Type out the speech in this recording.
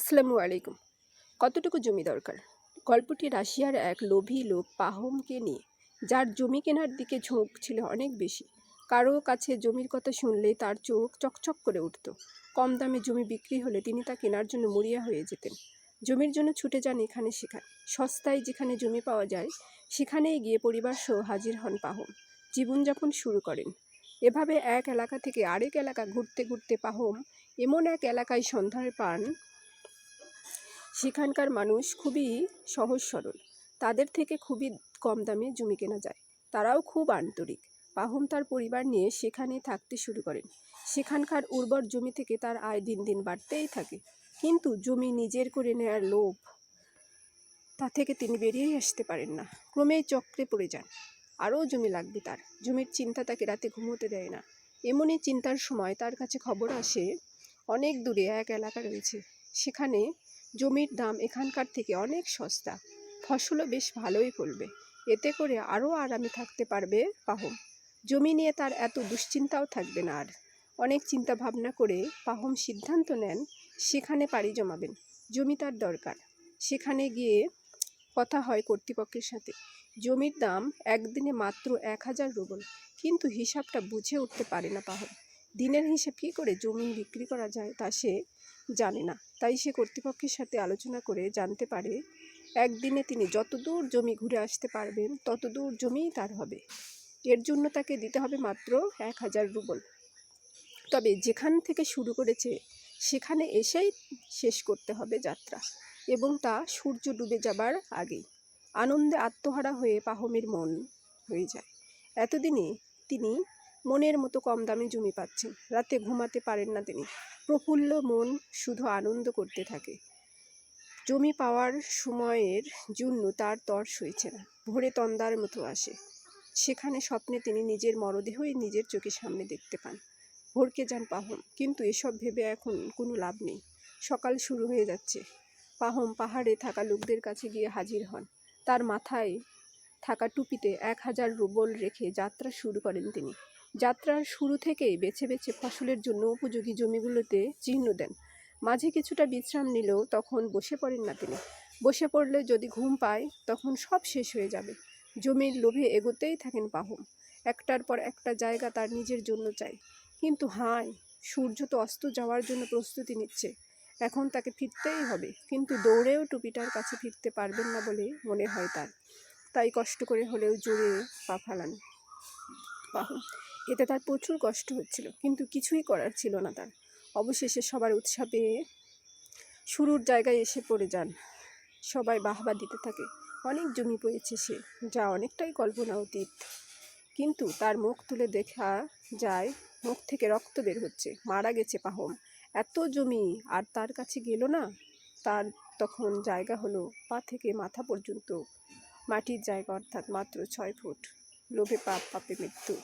আসসালামু আলাইকুম। কতটুকু জমি দরকার? গল্পটি রাশিয়ার এক লোভী লোক পাহমকে নিয়ে, যার জমি কেনার দিকে ঝোঁক ছিল অনেক বেশি। কারো কাছে জমির কথা শুনলেই তার চোখ চকচক করে উঠত। কম দামে জমি বিক্রি হলে তিনি তা কেনার জন্য মরিয়া হয়ে যেতেন। জমির জন্য ছুটে যান এখানে সেখানে। সস্তায় যেখানে জমি পাওয়া যায় সেখানেই গিয়ে পরিবার সহ হাজির হন পাহম। জীবনযাপন শুরু করেন। এভাবে এক এলাকা থেকে আরেক এলাকা ঘুরতে ঘুরতে পাহম এমন এক এলাকায় সন্ধান পান সেখানকার মানুষ খুবই সহজ সরল। তাদের থেকে খুবই কম দামে জমি কেনা যায়। তারাও খুব আন্তরিক। পাহম তার পরিবার নিয়ে সেখানে থাকতে শুরু করেন। সেখানকার উর্বর জমি থেকে তার আয় দিন দিন বাড়তেই থাকে। কিন্তু জমি নিজের করে নেয়ার লোভ, তা থেকে তিনি বেরিয়েই আসতে পারেন না। ক্রমেই চক্রে পড়ে যান। আরও জমি লাগবে তার। জমির চিন্তা তাকে রাতে ঘুমোতে দেয় না। এমনই চিন্তার সময় তার কাছে খবর আসে অনেক দূরে এক এলাকা রয়েছে। সেখানে জমির দাম এখানকার থেকে অনেক সস্তা। ফসলও বেশ ভালোই ফলবে। এতে করে আরও আরামে থাকতে পারবে পাহম। জমি নিয়ে তার এত দুশ্চিন্তাও থাকবে না আর। অনেক চিন্তা ভাবনা করে পাহম সিদ্ধান্ত নেন সেখানে পাড়ি জমাবেন। জমি তার দরকার। সেখানে গিয়ে কথা হয় কর্তৃপক্ষের সাথে। জমির দাম একদিনে মাত্র 1000 রুবল। কিন্তু হিসাবটা বুঝে উঠতে পারে না পাহম। দিনের হিসাব কী করে জমি বিক্রি করা যায় তা সে জানে না। তাই সে কর্তৃপক্ষের সাথে আলোচনা করে জানতে পারে একদিনে তিনি যতদূর জমি ঘুরে আসতে পারবেন ততদূর জমিই তার হবে। এর জন্য তাকে দিতে হবে মাত্র 1000 রুবল। তবে যেখান থেকে শুরু করেছে সেখানে এসেই শেষ করতে হবে যাত্রা, এবং তা সূর্য ডুবে যাবার আগেই। আনন্দে আত্মহারা হয়ে পাহমের মন হয়ে যায়। এতদিনে তিনি মনের মতো কম দামে জমি পাচ্ছেন। রাতে ঘুমাতে পারেন না তিনি। প্রফুল্ল মন শুধু আনন্দ করতে থাকে। জমি পাওয়ার সময়ের জন্য তার তর সইছে না। ভোরে তন্দার মতো আসে। সেখানে স্বপ্নে তিনি নিজের মরদেহই নিজের চোখের সামনে দেখতে পান। ভরকে যান পাহম। কিন্তু এসব ভেবে এখন কোনো লাভ নেই। সকাল শুরু হয়ে যাচ্ছে। পাহম পাহাড়ে থাকা লোকদের কাছে গিয়ে হাজির হন। তার মাথায় থাকা টুপিতে 1000 রুবল রেখে যাত্রা শুরু করেন তিনি। যাত্রার শুরু থেকেই বেছে বেছে ফসলের জন্য উপযোগী জমিগুলোতে চিহ্ন দেন। মাঝে কিছুটা বিশ্রাম নিলেও তখন বসে পড়েন না তিনি। বসে পড়লে যদি ঘুম পায় তখন সব শেষ হয়ে যাবে। জমির লোভে এগোতেই থাকেন পাহম। একটার পর একটা জায়গা তার নিজের জন্য চাই। কিন্তু হায়, সূর্য তো অস্ত যাওয়ার জন্য প্রস্তুতি নিচ্ছে। এখন তাকে ফিরতেই হবে। কিন্তু দৌড়েও টুপিটার কাছে ফিরতে পারবেন না বলে মনে হয় তার। তাই কষ্ট করে হলেও জোরে পা ফেলান পাহম। এতে তার প্রচুর কষ্ট হচ্ছিল, কিন্তু কিছুই করার ছিল না তার। অবশেষে সবার উৎসাহ পেয়ে শুরুর জায়গায় এসে পড়ে যান। সবাই বাহবা দিতে থাকে। অনেক জমি পেয়েছে সে, যা অনেকটাই কল্পনা অতীত। কিন্তু তার মুখ তুলে দেখা যায় মুখ থেকে রক্ত বের হচ্ছে। মারা গেছে পাহম। এত জমি আর তার কাছে গেল না। তার তখন জায়গা হলো পা থেকে মাথা পর্যন্ত মাটির জায়গা, অর্থাৎ মাত্র 6 ফুট। লোভে পাপ, পাপে মৃত্যু।